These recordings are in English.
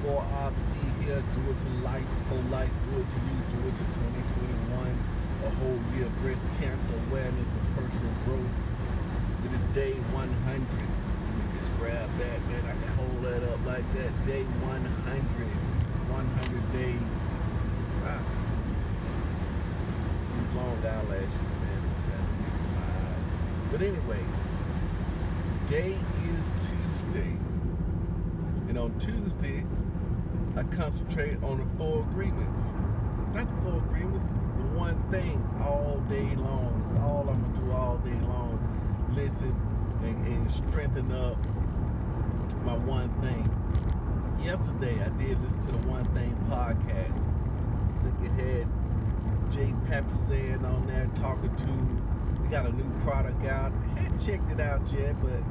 boy Opsy here. Do it to life, for life. Do it to you. Do it to 2021. A whole year of breast cancer awareness and personal growth. It is day 100. Let me just grab that, man. I can hold that up like that. Day 100. 100 days. Ah. These long eyelashes, man. Sometimes it gets in my eyes. But anyway, today is Tuesday. And on Tuesday, I concentrate on the 4 agreements. Not the 4 agreements, the one thing all day long. It's all I'm going to do all day long. Listen and strengthen up my one thing. Yesterday, I did listen to the One Thing podcast. Look, it had Jay Papasan on there talking to. We got a new product out. I hadn't checked it out yet, but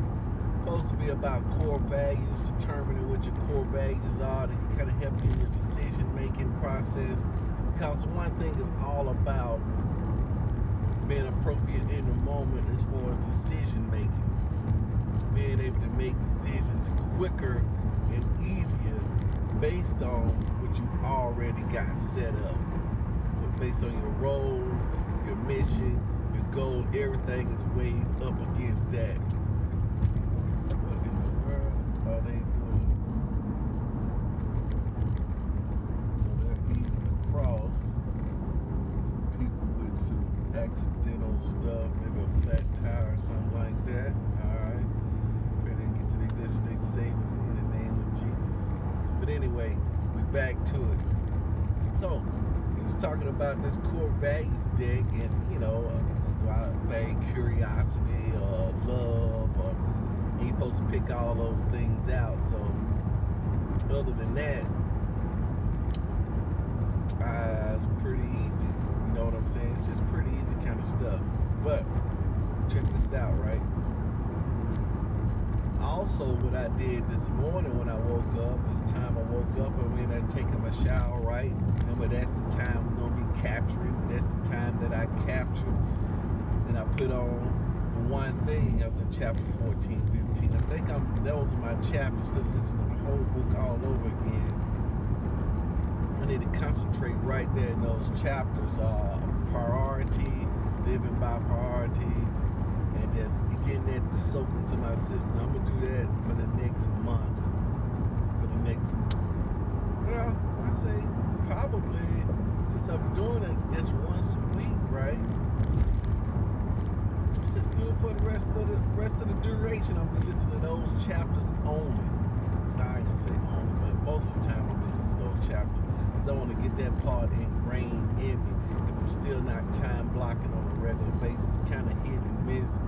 supposed to be about core values, determining what your core values are to kind of help you in your decision-making process. Because the one thing is all about being appropriate in the moment as far as decision-making. Being able to make decisions quicker and easier based on what you already got set up. Based on your roles, your mission, your goal, everything is weighed up against that. What in the world are they doing? So they're easy to cross. Some people with some accidental stuff, maybe a flat tire or something like that. Alright. Pray they get to their destination safely in the name of Jesus. But anyway, we back to it. So, he was talking about this core values deck and, value curiosity or love, or you're supposed to pick all those things out. So, other than that, it's pretty easy. You know what I'm saying? It's just pretty easy kind of stuff. But, check this out, right? Also, what I did this morning when I woke up, it's time I woke up and went and taking my shower, right? Remember, that's the time we're going to be capturing. That's the time that I captured. And I put on one thing. I was in chapter 14, 15. I think those are my chapters. Still listening to the whole book all over again. I need to concentrate right there in those chapters. Priority, living by priorities, and just getting that soaked into my system. I'm going to do that for the next month. For the next, I say probably, since I'm doing it just once a week, right? Let's just do it for the rest of the duration. I'm going to be listening to those chapters only. I ain't going to say only, but most of the time I'm going to listen to those chapters. Because I want to get that part ingrained in me. Because I'm still not time blocking on a regular basis. Kind of hit and miss.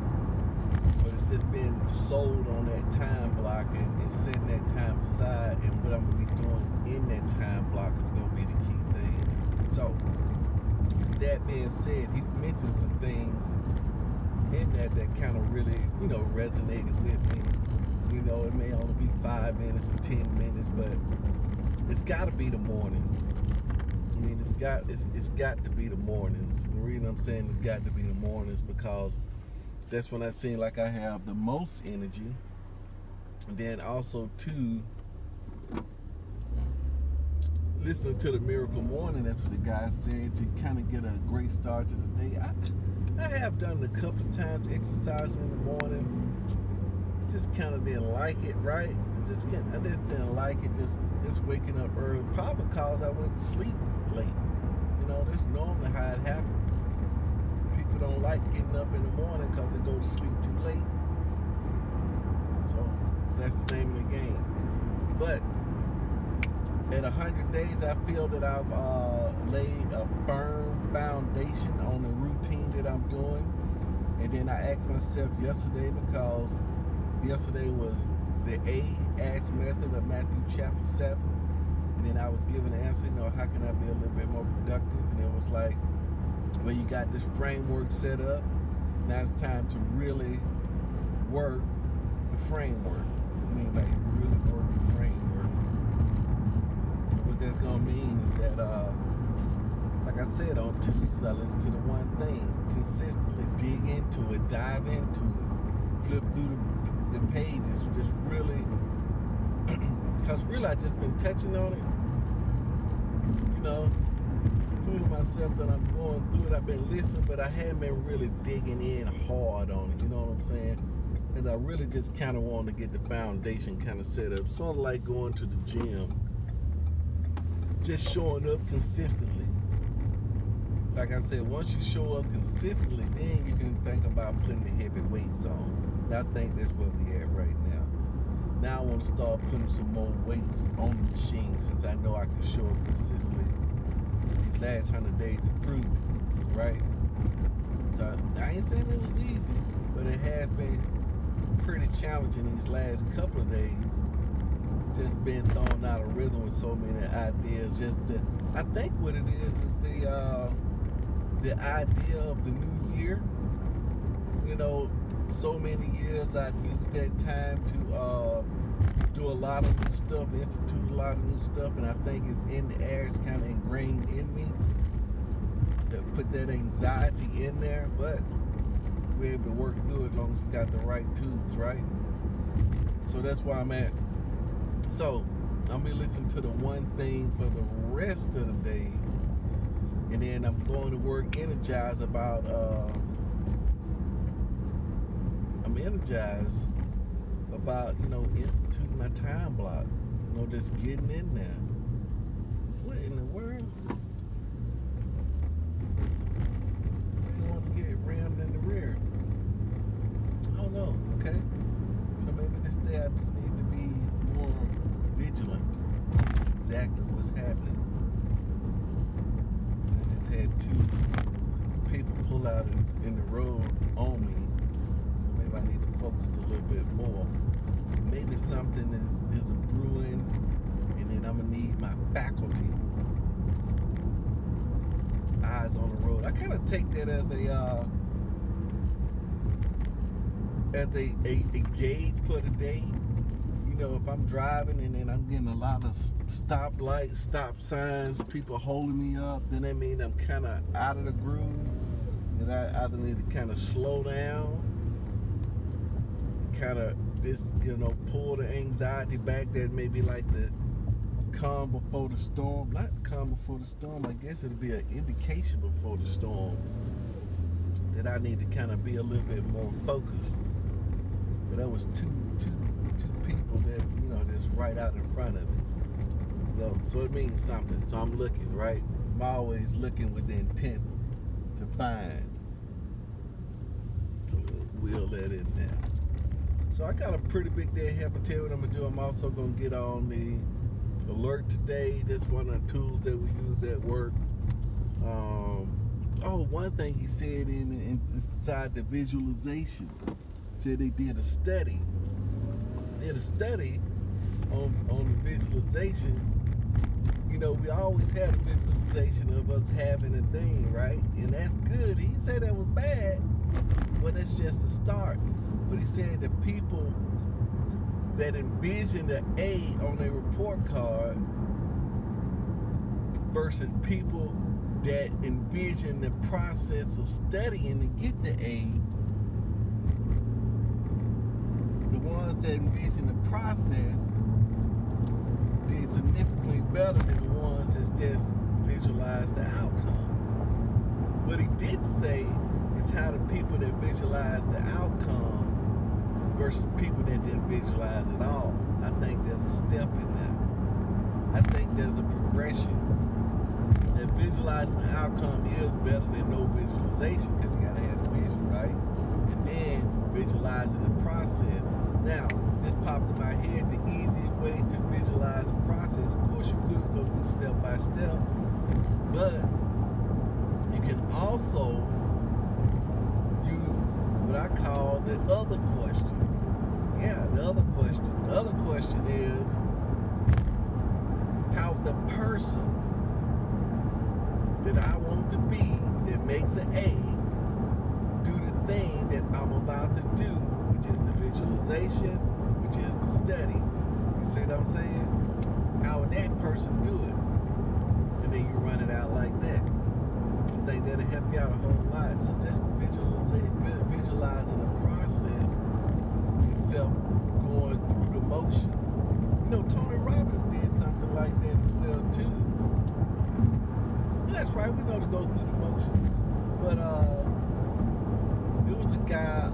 But it's just been sold on that time block and setting that time aside. And what I'm going to be doing in that time block is going to be the key thing. So, that being said, he mentioned some things in that kind of really, resonated with me. It may only be 5 minutes or 10 minutes, but it's got to be the mornings. I mean, it's got to be the mornings. The reason I'm saying it's got to be the mornings because that's when I seem like I have the most energy. And then also too, listening to the Miracle Morning, that's what the guy said, to kind of get a great start to the day. I have done it a couple of times, exercising in the morning. Just kind of didn't like it, right? I just didn't like it, just waking up early. Probably because I went to sleep late. That's normally how it happens. People don't like getting up in the morning because they go to sleep too late. So that's the name of the game. But at 100 days, I feel that I've laid a firm foundation on the routine that I'm doing. And then I asked myself yesterday, because yesterday was the Ask method of Matthew chapter 7. And then I was given the answer, how can I be a little bit more productive? And it was like, well, you got this framework set up. Now it's time to really work the framework. I mean, like really work the framework. And what that's going to mean is that, like I said, on Tuesdays, I listen to the one thing consistently, dig into it, dive into it, flip through the pages, just really Because really, I just been touching on it. You know, fooling myself that I'm going through it. I've been listening, but I haven't been really digging in hard on it. You know what I'm saying? And I really just kind of want to get the foundation kind of set up. Sort of like going to the gym. Just showing up consistently. Like I said, once you show up consistently, then you can think about putting the heavy weights on. And I think that's where we at right now. Now I want to start putting some more weights on the machine since I know I can show up consistently. These last 100 days have proved it, right? So I ain't saying it was easy, but it has been pretty challenging these last couple of days. Just being thrown out of rhythm with so many ideas. I think what it is the idea of the new year. You know, so many years I've used that time to do a lot of new stuff, institute a lot of new stuff, and I think it's in the air. It's kind of ingrained in me to put that anxiety in there, but we're able to work through it as long as we got the right tools, right? So that's where I'm at. So I'm gonna listen to the one thing for the rest of the day, and then I'm going to work energized about instituting my time block, just getting in there. What in the world? I want to get rammed in the rear. I don't know. Okay, so maybe this day I do need to be more vigilant. See exactly what's happening. I just had 2 people pull out in the road on me. So maybe I need to focus a little bit more. Maybe something is brewing, and then I'm gonna need my faculty. Eyes on the road. I kind of take that as a gauge for the day. If I'm driving and then I'm getting a lot of stop lights, stop signs, people holding me up, then that means I'm kind of out of the groove. And I either need to kind of slow down, kind of pull the anxiety back. That may be like the calm before the storm. Not calm before the storm. I guess it'll be an indication before the storm that I need to kind of be a little bit more focused. But that was two people that that's right out in front of me. So it means something. So I'm looking, right? I'm always looking with the intent to find. So we'll let it there. So I got a pretty big day ahead. I'll tell you what I'm gonna do. I'm also gonna get on the alert today. That's one of the tools that we use at work. One thing he said inside the visualization, said they did a study. On the visualization. We always had a visualization of us having a thing, right? And that's good. He said that was bad, but that's just a start. But he said the people that envision the A on their report card versus people that envision the process of studying to get the A, the ones that envision the process did significantly better than the ones that just visualize the outcome. What he did say is how the people that visualize the outcome versus people that didn't visualize at all. I think there's a step in that. I think there's a progression. That visualizing the outcome is better than no visualization, because you gotta have the vision, right? And then visualizing the process. Now, just popped in my head, the easiest way to visualize the process, of course you could go through step by step, but you can also use what I call the other question. Yeah, the other question. The other question is how the person that I want to be that makes an A do the thing that I'm about to do, which is the visualization, which is the study. You see what I'm saying? How would that person do it? And then you run it out like that. I think that'll help you out a whole lot. So just visualizing the process, yourself going through the motions. Tony Robbins did something like that as well too. That's right, we know to go through the motions. But there was a guy,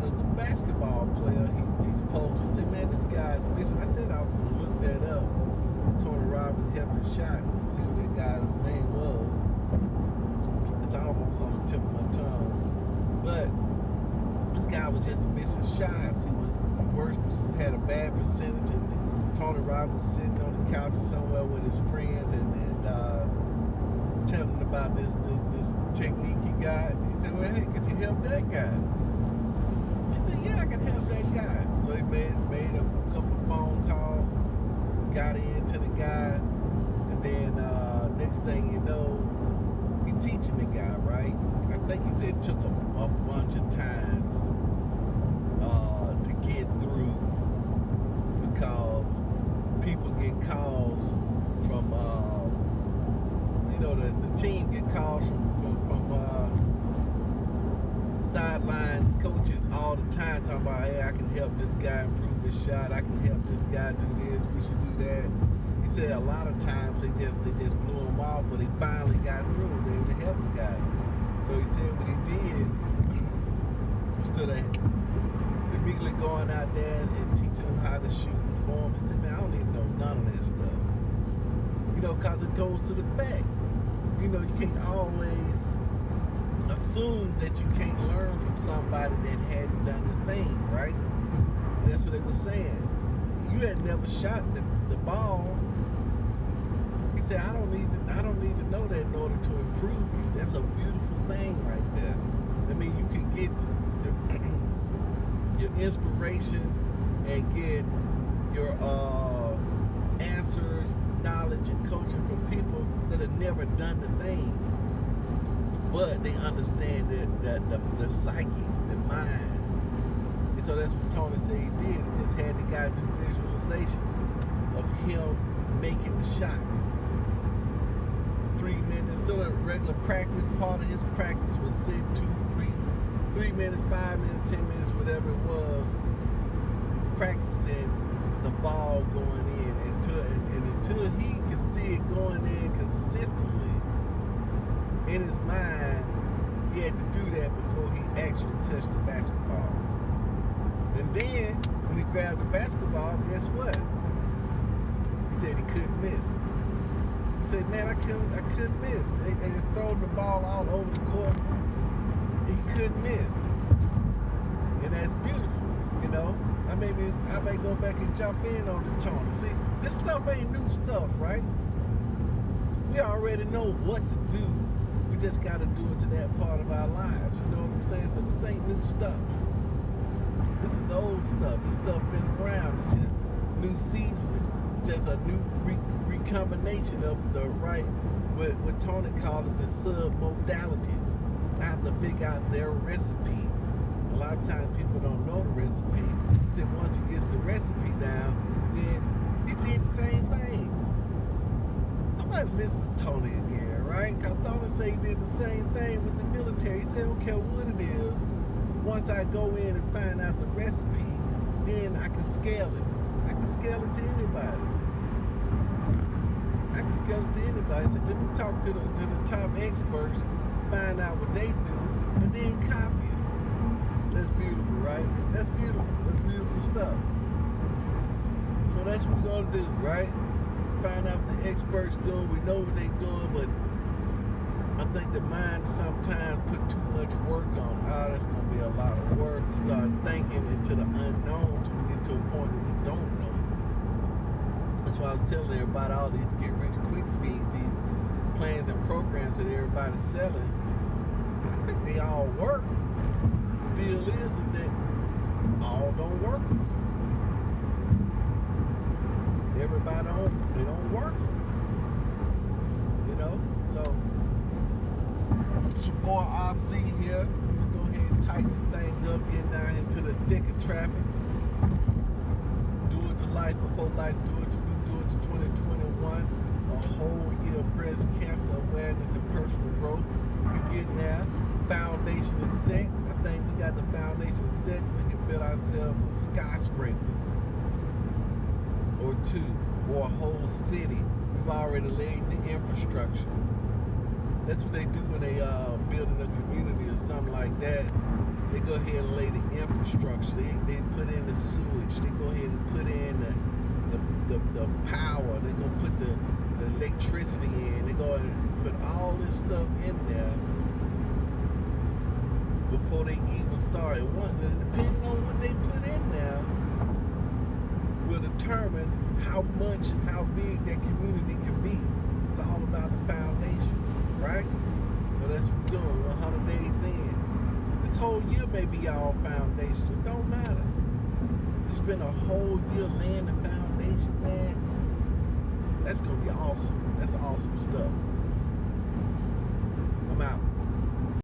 there's a basketball player, he's posted, he said, man, this guy's missing. I said I was gonna look that up. Tony Robbins helped a shot, see what that guy's name was. It's almost on the tip of my tongue. But this guy was just missing shots. He had a bad percentage, and Tony Robbins was sitting on the couch somewhere with his friends and telling him about this technique he got. He said, well, hey, could you help that guy? He said, yeah, I can help that guy. So he made a couple of phone calls, got into the guy, and then next thing you know, he teaching the guy, right? I think he said it took a bunch of times to get through, because people get calls from the team get calls from sideline coaches all the time talking about, hey, I can help this guy improve his shot, I can help this guy do this, we should do that. He said a lot of times they just blew him off, but he finally got through and was able to help the guy. So he said what he did, instead of immediately going out there and teaching him how to shoot and form, he said, man, I don't even know none of that stuff. Because it goes to the fact. You can't always assume that you can't learn from somebody that hadn't done the thing, right? And that's what they were saying. You had never shot the ball. He said, I don't need to know that in order to improve you. That's a beautiful thing right there. I mean, you can get your inspiration and get your answers, knowledge, and coaching from people that have never done the thing, but they understand the psyche, the mind. And so that's what Tony said he did. He just had the guy do visualizations of him making the shot. 3 minutes, still a regular practice. Part of his practice was sit 3 minutes, 5 minutes, 10 minutes, whatever it was, practicing the ball going in until he could see it going in consistently in his mind. He had to do that before he actually touched the basketball. And then when he grabbed the basketball, guess what? He said he couldn't miss. He said, man, I couldn't miss. And just throwing the ball all over the court, he couldn't miss. And that's beautiful, I may go back and jump in on the Tony. See, this stuff ain't new stuff, right? We already know what to do. We just got to do it to that part of our lives. You know what I'm saying? So this ain't new stuff. This is old stuff. This stuff been around. It's just new seasoning. It's just a new recombination of the what Tony called it, the sub-modalities. I have to figure out their recipe. A lot of times people don't know the recipe. He said once he gets the recipe down, then he did the same thing. I might listen to Tony again, right? Because Tony said he did the same thing with the military. He said, I don't care what it is. Once I go in and find out the recipe, then I can scale it. I can scale it to anybody. He said, let me talk to the top experts, find out what they do, and then copy it. That's beautiful, right? That's beautiful. That's beautiful stuff. So that's what we're going to do, right? Find out what the experts doing. We know what they're doing, but I think the mind sometimes put too much work on it. Oh, that's going to be a lot of work. We start thinking into the unknown until we get to a point where we don't know. That's why I was telling everybody all these get-rich-quick schemes, these plans and programs that everybody's selling. I think they all work. The deal is that all don't work. Everybody they don't work. So it's your boy ObZ here. We'll go ahead and tighten this thing up, get down into the thick of traffic. Do it to life before life, do it to you, do it to 2021. A whole year of breast cancer awareness and personal growth. We're getting there. Foundation is set. I think we got the foundation set. We can build ourselves a skyscraper. or two or a whole city. We've already laid the infrastructure. That's what they do when they building a community or something like that. They go ahead and lay the infrastructure. They put in the sewage. They go ahead and put in the power. They go put the electricity in. They go ahead and put all this stuff in there before they even start. And depending on what they put in there will determine how big that community can be. It's all about the foundation, right? Well, that's what we're doing. 100 days in. This whole year may be all foundation. It don't matter. You spend a whole year laying the foundation, man. That's gonna be awesome. That's awesome stuff. I'm out.